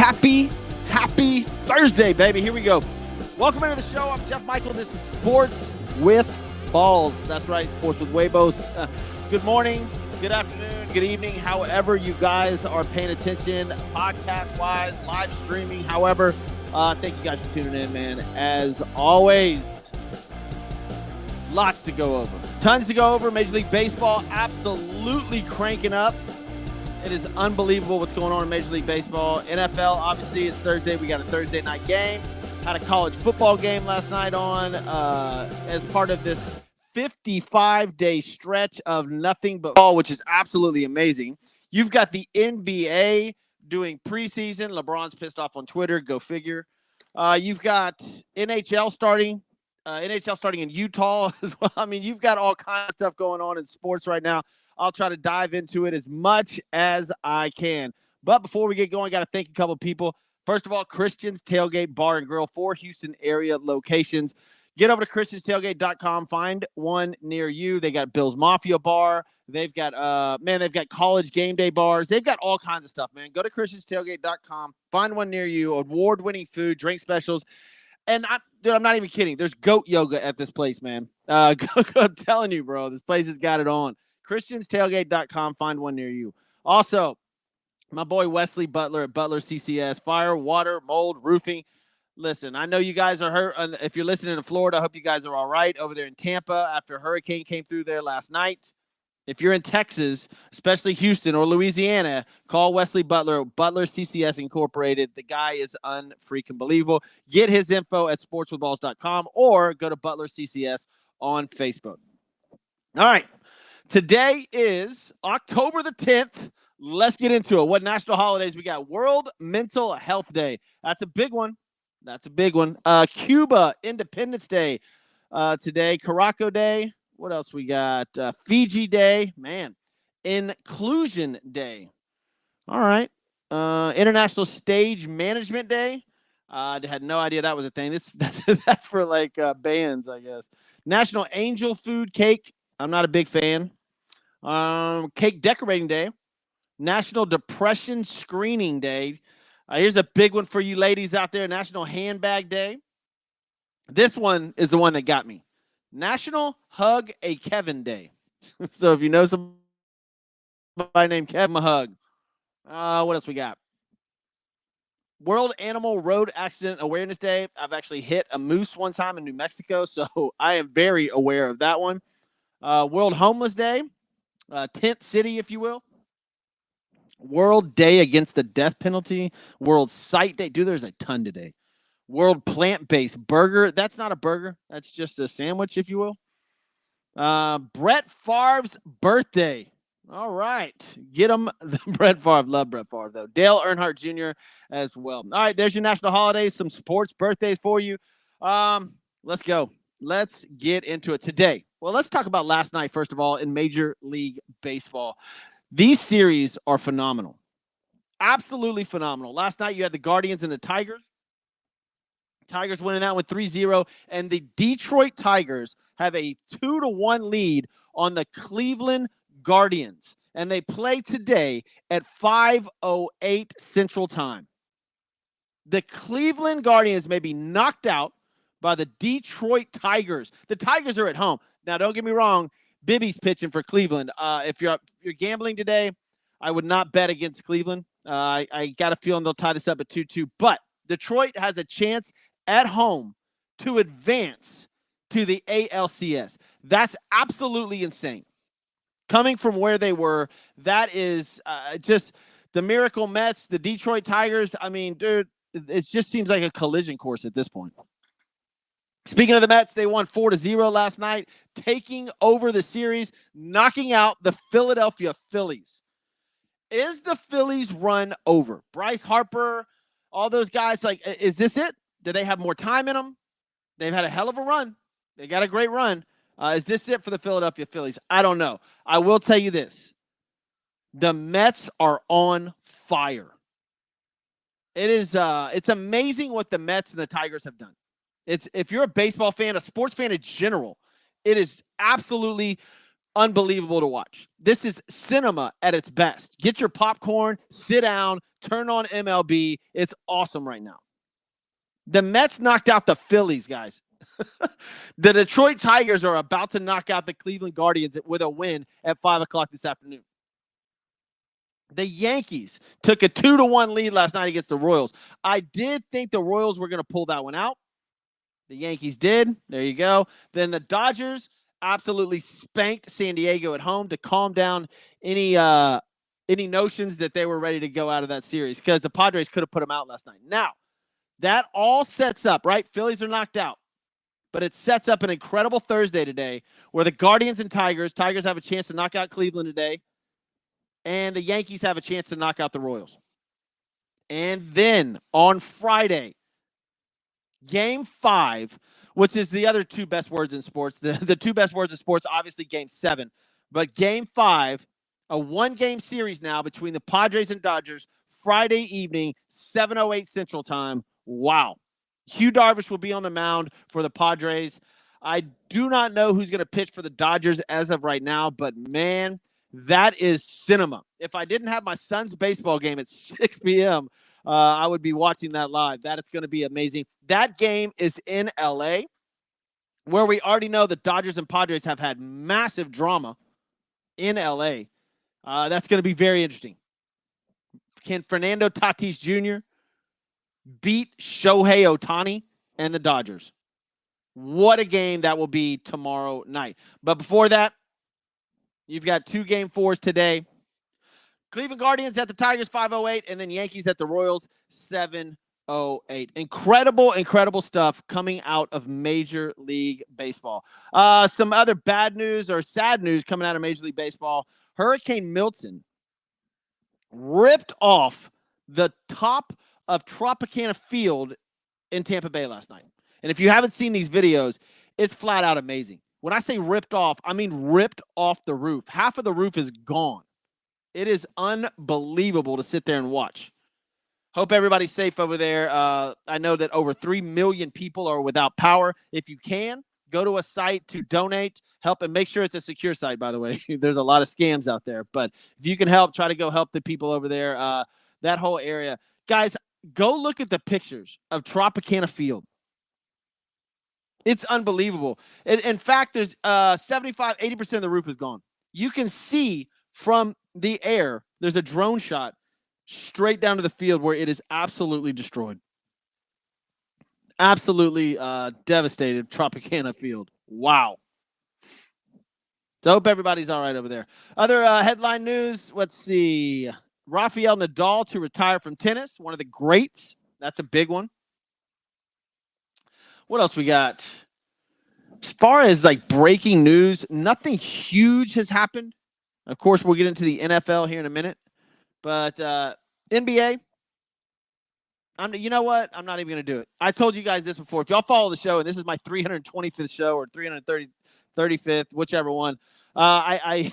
Happy Thursday, baby. Here we go. Welcome into the show. I'm Jeff Michael. This is Sports with Balls. That's right, Sports with Huevos. Good morning, good afternoon, good evening, however you guys are paying attention, podcast-wise, live streaming, however. Thank you guys for tuning in, man. As always, lots to go over. Tons to go over. Major League Baseball absolutely cranking up. It is unbelievable what's going on in Major League Baseball. NFL, obviously, it's Thursday. We got a Thursday night game. Had a college football game last night on as part of this 55-day stretch of nothing but ball, which is absolutely amazing. You've got the NBA doing preseason. LeBron's pissed off on Twitter. Go figure. You've got NHL starting. NHL starting in Utah as well. I mean, you've got all kinds of stuff going on in sports right now. I'll try to dive into it as much as I can. But before we get going, I got to thank a couple of people. First of all, Christian's Tailgate Bar and Grill, 4 Houston area locations. Get over to christianstailgate.com. Find one near you. They got Bill's Mafia Bar. They've got, they've got college game day bars. They've got all kinds of stuff, man. Go to christianstailgate.com. Find one near you. Award-winning food, drink specials. And I'm not even kidding. There's goat yoga at this place, man. I'm telling you, bro, this place has got it on. ChristiansTailgate.com. Find one near you. Also, my boy Wesley Butler at Butler CCS. Fire, water, mold, roofing. Listen, I know you guys are hurt. If you're listening to Florida, I hope you guys are all right over there in Tampa after a hurricane came through there last night. If you're in Texas, especially Houston or Louisiana, call Wesley Butler, Butler CCS Incorporated. The guy is unfreaking believable. Get his info at sportswithballs.com or go to Butler CCS on Facebook. All right. Today is October the 10th. Let's get into it. What national holidays we got? World Mental Health Day. That's a big one. Cuba Independence Day today. Caraco Day. What else we got? Fiji Day, man. Inclusion Day. All right. International Stage Management Day. I had no idea that was a thing. That's for like bands, I guess. National Angel Food Cake. I'm not a big fan. Cake Decorating Day. National Depression Screening Day. Here's a big one for you ladies out there. National Handbag Day. This one is the one that got me. National Hug a Kevin Day. So if you know somebody named Kevin, a hug. What else we got? World Animal Road Accident Awareness Day. I've actually hit a moose one time in New Mexico, so I am very aware of that one. World Homeless Day. Tent City, if you will. World Day Against the Death Penalty. World Sight Day. Dude, there's a ton today. World Plant-Based Burger. That's not a burger. That's just a sandwich, if you will. Brett Favre's birthday. All right. Get him. Brett Favre. Love Brett Favre, though. Dale Earnhardt Jr. as well. All right. There's your national holidays. Some sports birthdays for you. Let's go. Let's get into it today. Well, let's talk about last night, first of all, in Major League Baseball. These series are phenomenal. Absolutely phenomenal. Last night, you had the Guardians and the Tigers. Tigers winning that one 3-0, and the Detroit Tigers have a 2-1 lead on the Cleveland Guardians, and they play today at 5:08 Central Time. The Cleveland Guardians may be knocked out by the Detroit Tigers. The Tigers are at home. Now, don't get me wrong, Bibby's pitching for Cleveland. If you're gambling today, I would not bet against Cleveland. I got a feeling they'll tie this up at 2-2, but Detroit has a chance at home to advance to the ALCS. That's absolutely insane. Coming from where they were, that is just the Miracle Mets, the Detroit Tigers. I mean, dude, it just seems like a collision course at this point. Speaking of the Mets, they won 4-0 last night, taking over the series, knocking out the Philadelphia Phillies. Is the Phillies run over? Bryce Harper, all those guys, like, is this it? Do they have more time in them? They've had a hell of a run. They got a great run. Is this it for the Philadelphia Phillies? I don't know. I will tell you this. The Mets are on fire. It's amazing what the Mets and the Tigers have done. If you're a baseball fan, a sports fan in general, it is absolutely unbelievable to watch. This is cinema at its best. Get your popcorn, sit down, turn on MLB. It's awesome right now. The Mets knocked out the Phillies, guys. The Detroit Tigers are about to knock out the Cleveland Guardians with a win at 5 o'clock this afternoon. The Yankees took a 2-1 lead last night against the Royals. I did think the Royals were going to pull that one out. The Yankees did. There you go. Then the Dodgers absolutely spanked San Diego at home to calm down any notions that they were ready to go out of that series, because the Padres could have put them out last night. Now, that all sets up, right? Phillies are knocked out. But it sets up an incredible Thursday today where the Guardians and Tigers have a chance to knock out Cleveland today, and the Yankees have a chance to knock out the Royals. And then on Friday, Game 5, which is the other two best words in sports. The two best words in sports, obviously Game 7. But Game 5, a one-game series now between the Padres and Dodgers, Friday evening, 7:08 Central Time. Wow. Hugh Darvish will be on the mound for the Padres. I do not know who's going to pitch for the Dodgers as of right now, but, man, that is cinema. If I didn't have my son's baseball game at 6 p.m., I would be watching that live. That is going to be amazing. That game is in L.A., where we already know the Dodgers and Padres have had massive drama in L.A. That's going to be very interesting. Can Fernando Tatis Jr. beat Shohei Ohtani and the Dodgers? What a game that will be tomorrow night. But before that, you've got 2 Game 4s today. Cleveland Guardians at the Tigers, 5:08, and then Yankees at the Royals, 7:08. Incredible stuff coming out of Major League Baseball. Some other bad news or sad news coming out of Major League Baseball. Hurricane Milton ripped off the top of Tropicana Field in Tampa Bay last night. And if you haven't seen these videos, it's flat out amazing. When I say ripped off, I mean ripped off the roof. Half of the roof is gone. It is unbelievable to sit there and watch. Hope everybody's safe over there. I know that over 3 million people are without power. If you can, go to a site to donate, help, and make sure it's a secure site, by the way. There's a lot of scams out there. But if you can help, try to go help the people over there, that whole area. Guys, go look at the pictures of Tropicana Field. It's unbelievable. In fact, there's 75-80% of the roof is gone. You can see from the air, there's a drone shot straight down to the field where it is absolutely destroyed. Absolutely devastated Tropicana Field. Wow. So I hope everybody's all right over there. Other headline news, let's see. Rafael Nadal to retire from tennis, one of the greats. That's a big one. What else we got? As far as like breaking news, nothing huge has happened. Of course, we'll get into the NFL here in a minute. But NBA, you know what? I'm not even going to do it. I told you guys this before. If y'all follow the show, and this is my 325th show or 335th, whichever one, I'm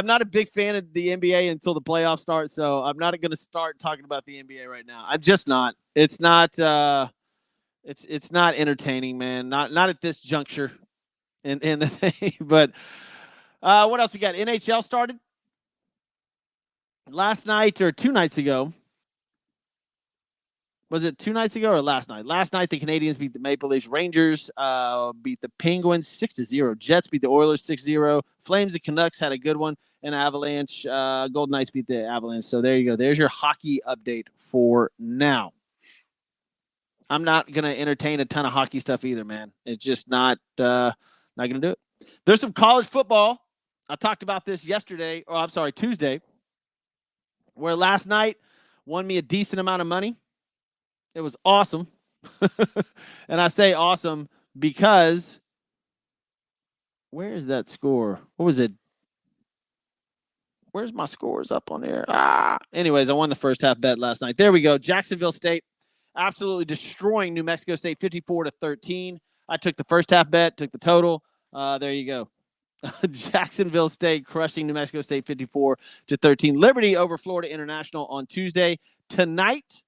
not a big fan of the NBA until the playoffs start, so I'm not going to start talking about the NBA right now. I'm just not. It's not it's not entertaining, man. Not at this juncture in the thing. But what else we got? NHL started last night or 2 nights ago. Was it 2 nights ago or last night? Last night, the Canadians beat the Maple Leafs. Rangers beat the Penguins 6-0. Jets beat the Oilers 6-0. Flames and Canucks had a good one. And Avalanche, Golden Knights beat the Avalanche. So there you go. There's your hockey update for now. I'm not going to entertain a ton of hockey stuff either, man. It's just not going to do it. There's some college football. I talked about this Tuesday, where last night won me a decent amount of money. It was awesome. And I say awesome because where is that score? What was it? Where's my scores up on there? Anyways, I won the first half bet last night. There we go. Jacksonville State absolutely destroying New Mexico State 54-13. I took the first half bet, took the total. There you go. Jacksonville State crushing New Mexico State 54-13. Liberty over Florida International on Tuesday. Tonight,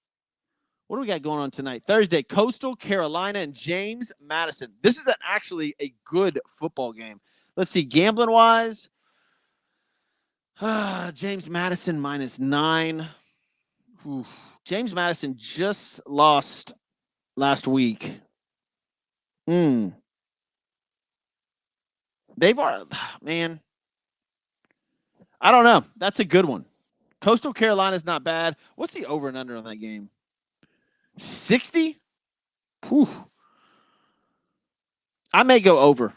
what do we got going on tonight? Thursday, Coastal Carolina and James Madison. This is actually a good football game. Let's see, gambling-wise, James Madison -9. Oof. James Madison just lost last week. They've already, man, I don't know. That's a good one. Coastal Carolina's not bad. What's the over and under on that game? 60? Whew. I may go over.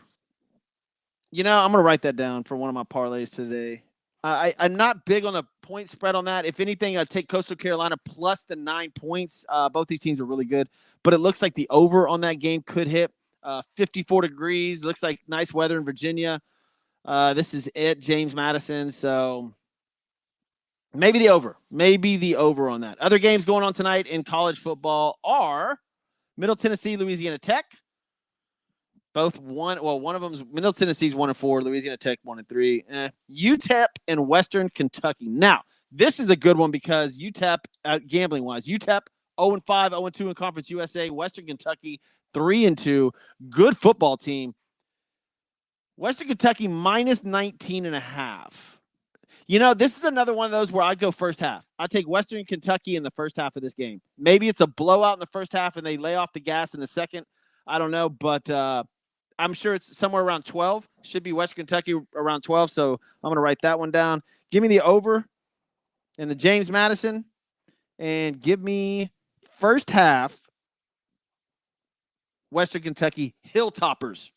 I'm going to write that down for one of my parlays today. I'm not big on a point spread on that. If anything, I'd take Coastal Carolina plus the 9 points. Both these teams are really good, but it looks like the over on that game could hit 54 degrees. Looks like nice weather in Virginia. This is it, James Madison. So maybe the over on that. Other games going on tonight in college football are Middle Tennessee, Louisiana Tech. Both one. Well, one of them's Middle Tennessee's 1-4, Louisiana Tech 1-3. UTEP and Western Kentucky. Now, this is a good one because UTEP, gambling wise, UTEP 0-5, 0-2 in Conference USA. Western Kentucky 3-2. Good football team. Western Kentucky -19.5. This is another one of those where I'd go first half. I'd take Western Kentucky in the first half of this game. Maybe it's a blowout in the first half and they lay off the gas in the second. I don't know, but I'm sure it's somewhere around 12. Should be Western Kentucky around 12, so I'm going to write that one down. Give me the over in the James Madison, and give me first half Western Kentucky Hilltoppers.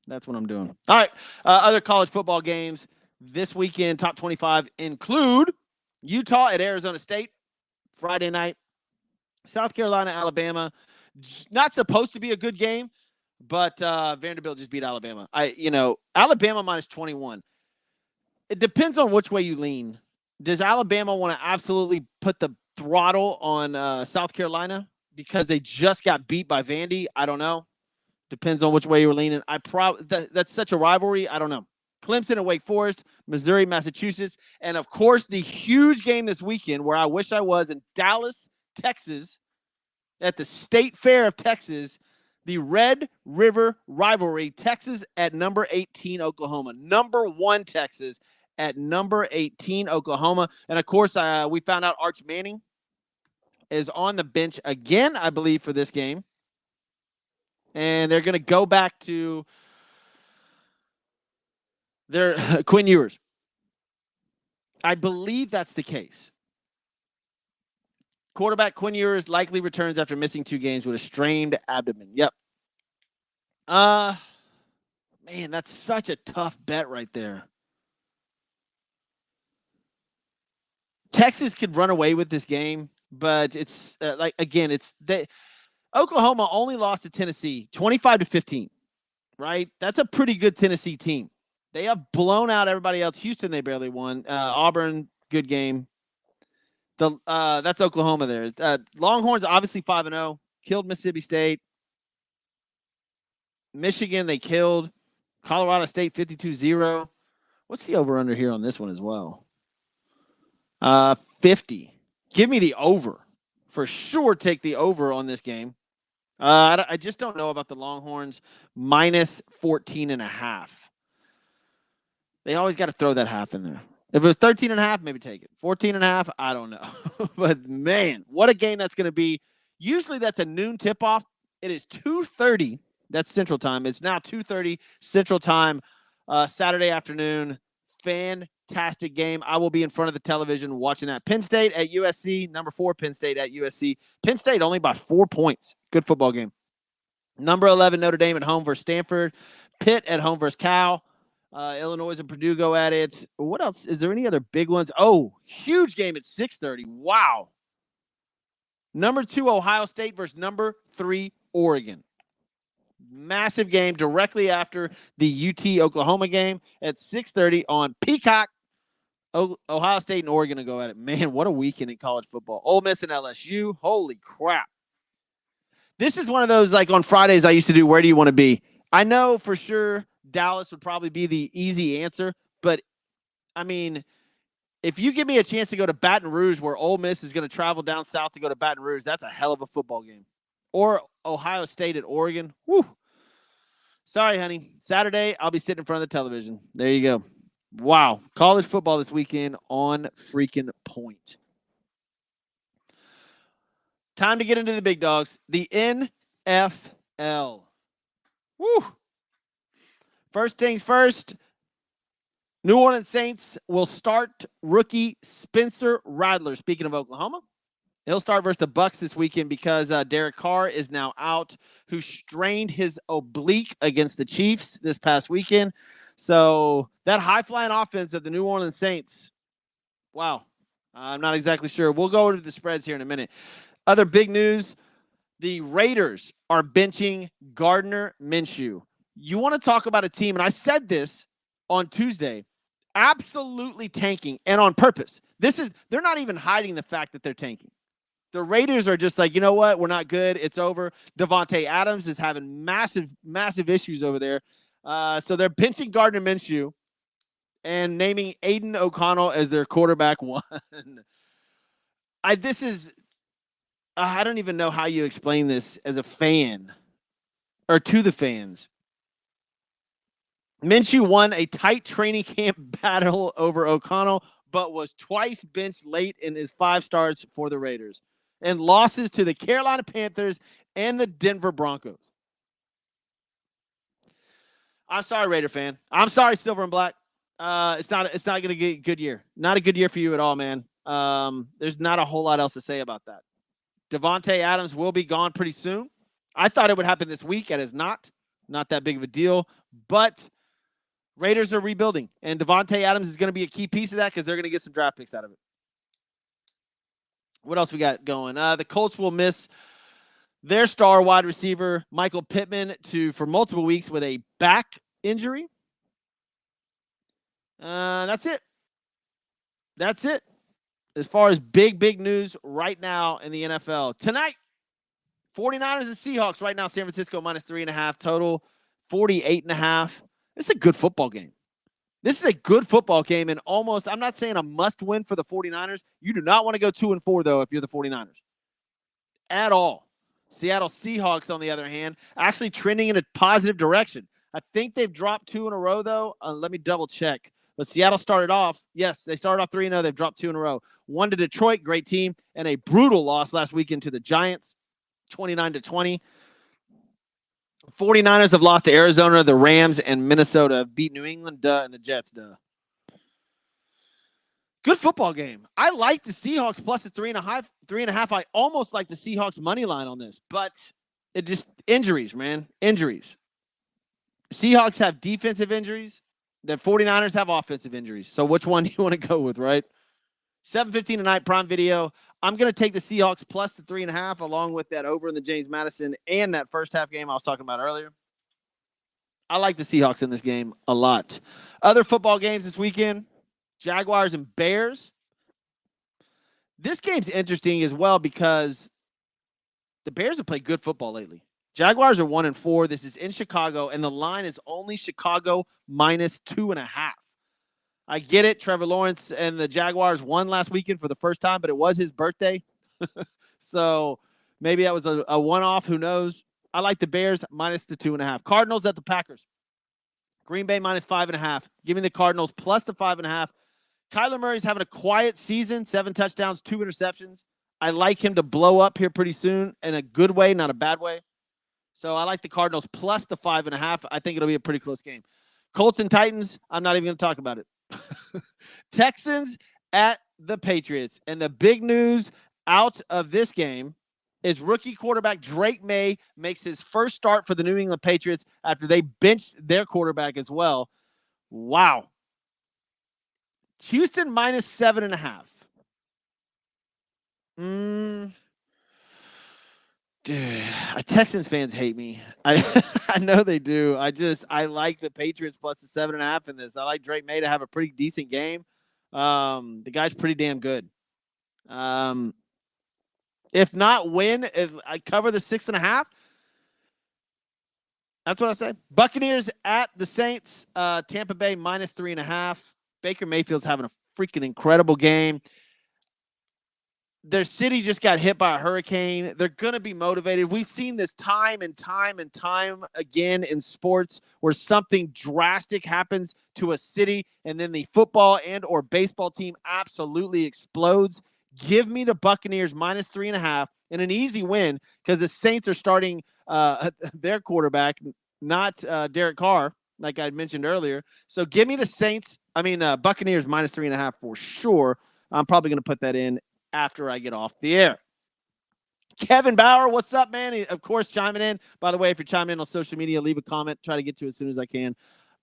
That's what I'm doing. All right, other college football games this weekend, top 25 include Utah at Arizona State, Friday night. South Carolina, Alabama. Not supposed to be a good game, but Vanderbilt just beat Alabama. Alabama -21. It depends on which way you lean. Does Alabama want to absolutely put the throttle on South Carolina because they just got beat by Vandy? I don't know. Depends on which way you were leaning. That's such a rivalry. I don't know. Clemson and Wake Forest, Missouri, Massachusetts, and of course the huge game this weekend where I wish I was in Dallas, Texas, at the State Fair of Texas, the Red River rivalry, Texas at number 18, Oklahoma. Number 1, Texas at number 18, Oklahoma. And, of course, we found out Arch Manning is on the bench again, I believe, for this game. And they're going to go back to their Quinn Ewers. I believe that's the case. Quarterback Quinn Ewers likely returns after missing 2 games with a strained abdomen. Yep. Man, that's such a tough bet right there. Texas could run away with this game, but it's Oklahoma only lost to Tennessee 25-15, right? That's a pretty good Tennessee team. They have blown out everybody else. Houston, they barely won. Auburn, good game. That's Oklahoma there. Longhorns, obviously 5-0. Killed Mississippi State. Michigan, they killed. Colorado State, 52-0. What's the over-under here on this one as well? 50. Give me the over. For sure, take the over on this game. I just don't know about the Longhorns. -14.5. They always got to throw that half in there. If it was 13.5, maybe take it. 14.5, I don't know. But, man, what a game that's going to be. Usually that's a noon tip-off. It is 2:30. That's Central Time. It's now 2:30 Central Time, Saturday afternoon. Fantastic game. I will be in front of the television watching that. Penn State at USC. Number 4, Penn State at USC. Penn State only by 4 points. Good football game. Number 11, Notre Dame at home versus Stanford. Pitt at home versus Cal. Illinois and Purdue go at it. What else? Is there any other big ones? Oh, huge game at 6:30. Wow. Number 2, Ohio State versus number 3, Oregon. Massive game directly after the UT Oklahoma game at 6:30 on Peacock. Ohio State and Oregon to go at it. Man, what a weekend in college football. Ole Miss and LSU. Holy crap. This is one of those, like on Fridays I used to do, where do you want to be? I know for sure Dallas would probably be the easy answer, but, I mean, if you give me a chance to go to Baton Rouge where Ole Miss is going to travel down south to go to Baton Rouge, that's a hell of a football game. Or Ohio State at Oregon. Woo. Sorry, honey. Saturday, I'll be sitting in front of the television. There you go. Wow. College football this weekend on freaking point. Time to get into the big dogs. The NFL. Woo. First things first, New Orleans Saints will start rookie Spencer Rattler. Speaking of Oklahoma, he'll start versus the Bucs this weekend because Derek Carr is now out, who strained his oblique against the Chiefs this past weekend. So that high-flying offense of the New Orleans Saints, wow, I'm not exactly sure. We'll go over the spreads here in a minute. Other big news, the Raiders are benching Gardner Minshew. You want to talk about a team, and I said this on Tuesday, absolutely tanking and on purpose. They're not even hiding the fact that they're tanking. The Raiders are just like, you know what? We're not good. It's over. Devontae Adams is having massive, massive issues over there. So they're benching Gardner Minshew and naming Aiden O'Connell as their quarterback one. I don't even know how you explain this as a fan or to the fans. Minshew won a tight training camp battle over O'Connell, but was twice benched late in his 5 starts for the Raiders and losses to the Carolina Panthers and the Denver Broncos. I'm sorry, Raider fan. I'm sorry, Silver and Black. It's not going to get a good year. Not a good year for you at all, man. There's not a whole lot else to say about that. Devontae Adams will be gone pretty soon. I thought it would happen this week. It is not that big of a deal, but Raiders are rebuilding, and Devontae Adams is going to be a key piece of that because they're going to get some draft picks out of it. What else we got going? The Colts will miss their star wide receiver, Michael Pittman, for multiple weeks with a back injury. That's it. That's it. As far as big news right now in the NFL. Tonight, 49ers and Seahawks right now, San Francisco minus 3.5 total, 48.5. It's a good football game. This is a good football game, and almost, I'm not saying a must-win for the 49ers. You do not want to go 2-4, though, if you're the 49ers. At all. Seattle Seahawks, on the other hand, actually trending in a positive direction. I think they've dropped 2 in a row, though. Let me double-check. But Seattle started off, yes, they started off 3-0. They've dropped 2 in a row. 1 to Detroit, great team, and a brutal loss last weekend to the Giants, 29-20. 49ers have lost to Arizona, the Rams, and Minnesota. Beat New England, and the Jets, Good football game. I like the Seahawks plus the 3.5. I almost like the Seahawks money line on this, but it just injuries, man. Injuries. Seahawks have defensive injuries. The 49ers have offensive injuries. So which one do you want to go with, right? 7:15 tonight, Prime Video. I'm going to take the Seahawks plus the 3.5 along with that over in the James Madison and that first half game I was talking about earlier. I like the Seahawks in this game a lot. Other football games this weekend, Jaguars and Bears. This game's interesting as well because the Bears have played good football lately. Jaguars are 1-4. This is in Chicago, and the line is only Chicago minus 2.5. I get it. Trevor Lawrence and the Jaguars won last weekend for the first time, but it was his birthday. So maybe that was a one-off. Who knows? I like the Bears minus the 2.5. Cardinals at the Packers. Green Bay minus 5.5. Give me the Cardinals plus the 5.5. Kyler Murray's having a quiet season. 7 touchdowns, 2 interceptions. I like him to blow up here pretty soon in a good way, not a bad way. So I like the Cardinals plus the 5.5. I think it'll be a pretty close game. Colts and Titans, I'm not even going to talk about it. Texans at the Patriots. And the big news out of this game is rookie quarterback Drake May makes his first start for the New England Patriots after they benched their quarterback as well. Wow. Houston minus 7.5. Dude, Texans fans hate me. I know they do. I like the Patriots plus the 7.5 in this. I like Drake May to have a pretty decent game. The guy's pretty damn good. If not win, if I cover the 6.5. That's what I say. Buccaneers at the Saints. Tampa Bay minus 3.5. Baker Mayfield's having a freaking incredible game. their city just got hit by a hurricane. They're going to be motivated. We've seen this time and time and time again in sports where something drastic happens to a city and then the football and or baseball team absolutely explodes. Give me the Buccaneers minus 3.5 and an easy win because the Saints are starting their quarterback, not Derek Carr, like I mentioned earlier. So give me the Buccaneers minus 3.5 for sure. I'm probably going to put that in after I get off the air. Kevin Bauer, what's up, man? He, of course, chiming in. By the way, if you're chiming in on social media, leave a comment. Try to get to it as soon as I can.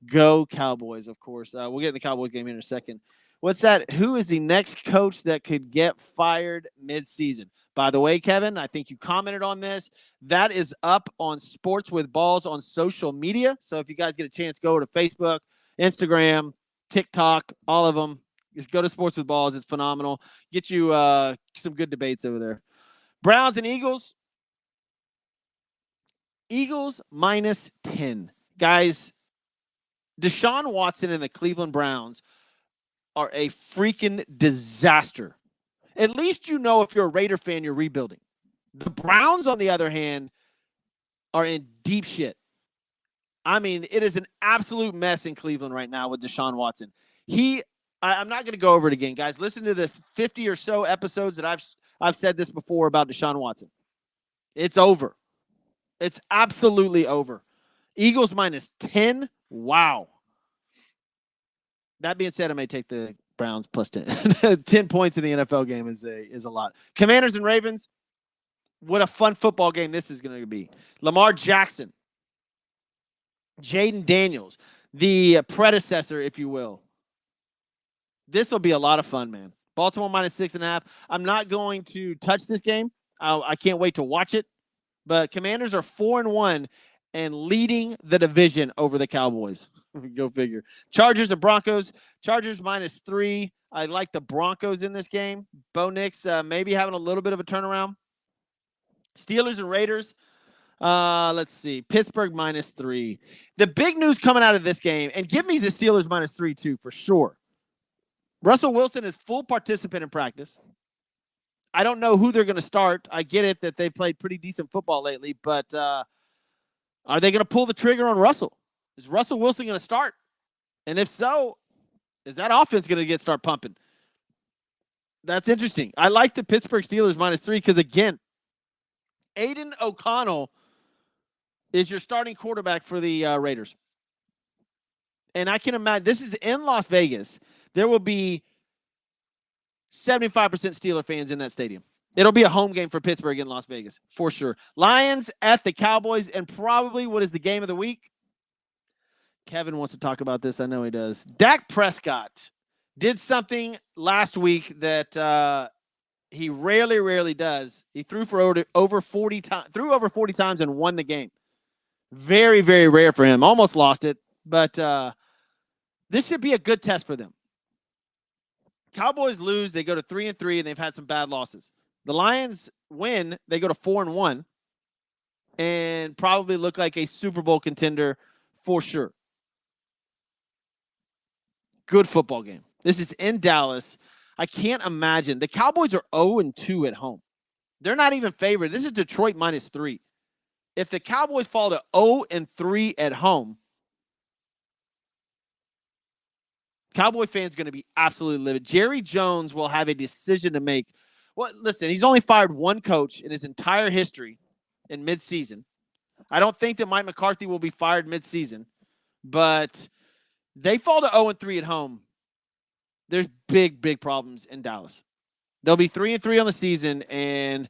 Go Cowboys, of course. We'll get in the Cowboys game here in a second. What's that? Who is the next coach that could get fired midseason? By the way, Kevin, I think you commented on this. That is up on Sports with Balls on social media. So if you guys get a chance, go to Facebook, Instagram, TikTok, all of them. Just go to Sports with Balls. It's phenomenal. Get you some good debates over there. Browns and Eagles. Eagles minus 10. Guys, Deshaun Watson and the Cleveland Browns are a freaking disaster. At least you know if you're a Raider fan, you're rebuilding. The Browns, on the other hand, are in deep shit. I mean, it is an absolute mess in Cleveland right now with Deshaun Watson. I'm not going to go over it again, guys. Listen to the 50 or so episodes that I've said this before about Deshaun Watson. It's over. It's absolutely over. Eagles minus 10. Wow. That being said, I may take the Browns plus 10. 10 points in the NFL game is a lot. Commanders and Ravens. What a fun football game this is going to be. Lamar Jackson. Jaden Daniels. The predecessor, if you will. This will be a lot of fun, man. Baltimore minus 6.5. I'm not going to touch this game. I can't wait to watch it. But Commanders are 4-1 and leading the division over the Cowboys. Go figure. Chargers and Broncos. Chargers minus 3. I like the Broncos in this game. Bo Nix maybe having a little bit of a turnaround. Steelers and Raiders. Let's see. Pittsburgh minus 3. The big news coming out of this game, and give me the Steelers minus 3 too for sure. Russell Wilson is full participant in practice. I don't know who they're going to start. I get it that they played pretty decent football lately, but are they going to pull the trigger on Russell? Is Russell Wilson going to start? And if so, is that offense going to start pumping? That's interesting. I like the Pittsburgh Steelers minus 3 because, again, Aiden O'Connell is your starting quarterback for the Raiders. And I can imagine this is in Las Vegas. There will be 75% Steeler fans in that stadium. It'll be a home game for Pittsburgh in Las Vegas, for sure. Lions at the Cowboys, and probably what is the game of the week? Kevin wants to talk about this. I know he does. Dak Prescott did something last week that he rarely does. He threw for over 40 times and won the game. Very, very rare for him. Almost lost it, but this should be a good test for them. Cowboys lose, they go to 3-3, and they've had some bad losses. The Lions win, they go to 4-1, and probably look like a Super Bowl contender for sure. Good football game. This is in Dallas. I can't imagine. The Cowboys are 0-2 at home. They're not even favored. This is Detroit minus 3. If the Cowboys fall to 0-3 at home, Cowboy fans going to be absolutely livid. Jerry Jones will have a decision to make. Well, listen, he's only fired one coach in his entire history in midseason. I don't think that Mike McCarthy will be fired midseason, but they fall to 0-3 at home. There's big problems in Dallas. They'll be 3-3 on the season, and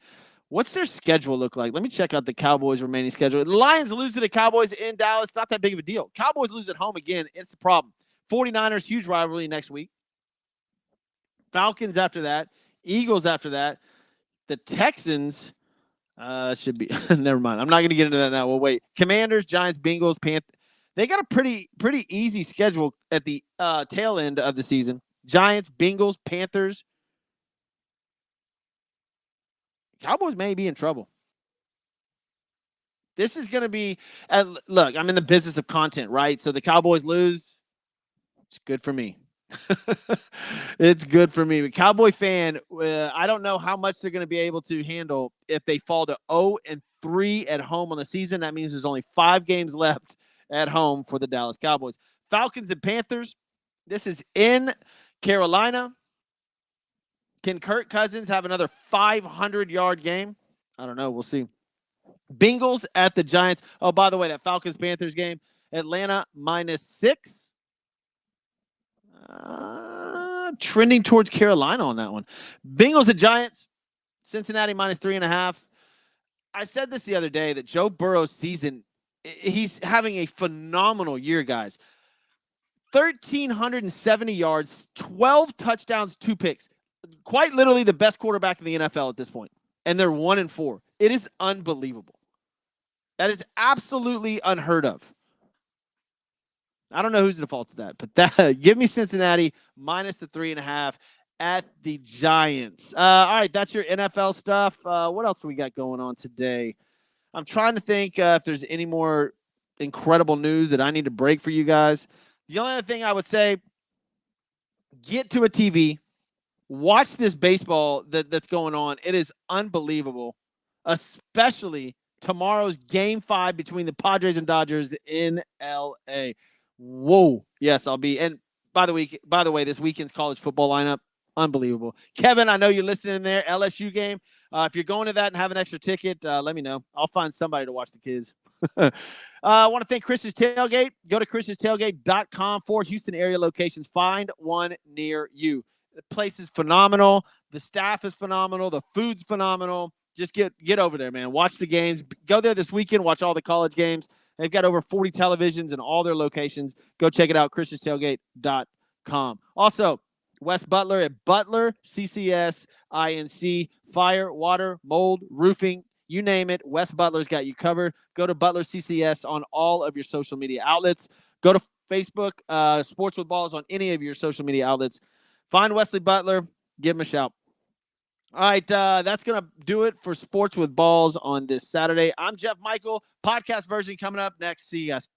what's their schedule look like? Let me check out the Cowboys' remaining schedule. The Lions lose to the Cowboys in Dallas. Not that big of a deal. Cowboys lose at home again. It's a problem. 49ers, huge rivalry next week. Falcons after that. Eagles after that. The Texans should be – never mind. I'm not going to get into that now. We'll wait. Commanders, Giants, Bengals, Panthers. They got a pretty easy schedule at the tail end of the season. Giants, Bengals, Panthers. Cowboys may be in trouble. This is going to be look, I'm in the business of content, right? So the Cowboys lose. It's good for me. It's good for me. Cowboy fan, I don't know how much they're going to be able to handle if they fall to 0-3 at home on the season. That means there's only 5 games left at home for the Dallas Cowboys. Falcons and Panthers. This is in Carolina. Can Kirk Cousins have another 500-yard game? I don't know. We'll see. Bengals at the Giants. Oh, by the way, that Falcons-Panthers game, Atlanta -6. Trending towards Carolina on that one. Bengals and Giants. Cincinnati -3.5. I said this the other day that Joe Burrow's season, he's having a phenomenal year, guys. 1,370 yards, 12 touchdowns, 2 picks. Quite literally the best quarterback in the NFL at this point. And they're 1-4. It is unbelievable. That is absolutely unheard of. I don't know who's the fault of that, but that give me Cincinnati -3.5 at the Giants. All right, that's your NFL stuff. What else do we got going on today? I'm trying to think if there's any more incredible news that I need to break for you guys. The only other thing I would say, get to a TV, watch this baseball that's going on. It is unbelievable, especially tomorrow's Game 5 between the Padres and Dodgers in L.A. Whoa. Yes, I'll be. And by the way, this weekend's college football lineup, unbelievable. Kevin, I know you're listening there. LSU game. If you're going to that and have an extra ticket, let me know. I'll find somebody to watch the kids. I want to thank Chris's Tailgate. Go to chris'stailgate.com for Houston area locations. Find one near you. The place is phenomenal. The staff is phenomenal. The food's phenomenal. Just get over there, man. Watch the games. Go there this weekend. Watch all the college games. They've got over 40 televisions in all their locations. Go check it out, chris'stailgate.com. Also, Wes Butler at Butler CCS INC. Fire, water, mold, roofing, you name it. Wes Butler's got you covered. Go to Butler CCS on all of your social media outlets. Go to Facebook, Sports with Balls on any of your social media outlets. Find Wesley Butler. Give him a shout. All right, that's going to do it for Sports with Balls on this Saturday. I'm Jeff Michael. Podcast version coming up next. See you guys.